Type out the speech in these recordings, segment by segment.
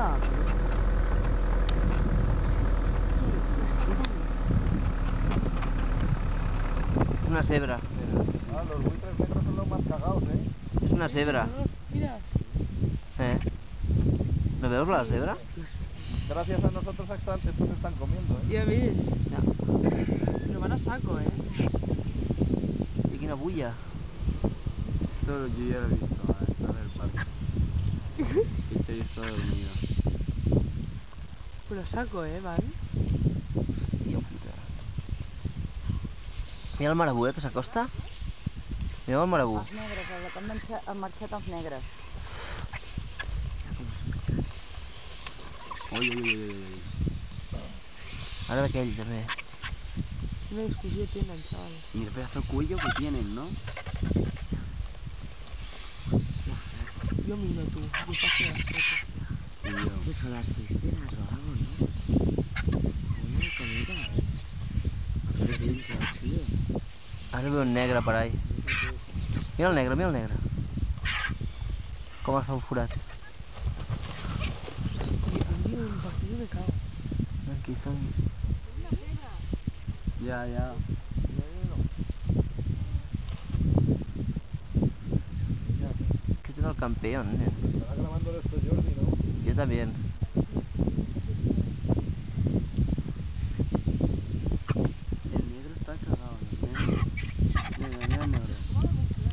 No. Es una cebra. Ah, los buitres negros son los más cagados, ¿eh? Es una cebra. Mira. ¿No vemos la cebra? Gracias a nosotros estos se están comiendo, ¿eh? Ya ves. No. Pero van a saco, Y aquí una bulla. Esto yo ya lo he visto a la entrada del parque. Este ya está dormido. Pero saco, van. Tío puta. Mira el marabú, que s'acosta. Mireu el marabú. Els negres, han marxat els negres. Oye, oye, oye, oye. Ara aquell també. Una discussió tenen, chaval. Y el pedazo de cuello que tienen, ¿no? Yo miro tú, yo paso las fotos. Que son las pisteras o algo, ¿no? Una comida, Pero es bien tío. Ara veu un negre per ahí. Mira el negre, mira el negre. Com es fa un forat. Y un partido me cago. Aquí són... Ya, ya. Aquest és el campeón, Estará grabando esto Jordi, ¿no? Yo también. El negro está cagado, el negro. Mira, mira el negro.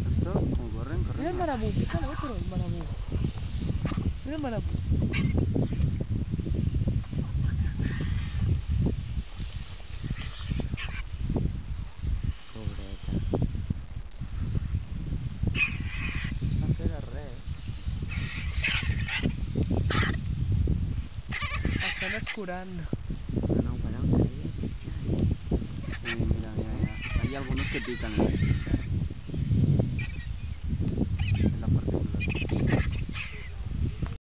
¿Has visto cómo corren? Mira el marabú, pícalo, pero el marabú. Mira el marabú. Pobreta. No fer res. Estan escurant. No, para un día. Sí, mira, mira, mira. Hay algunos que pican en la pista.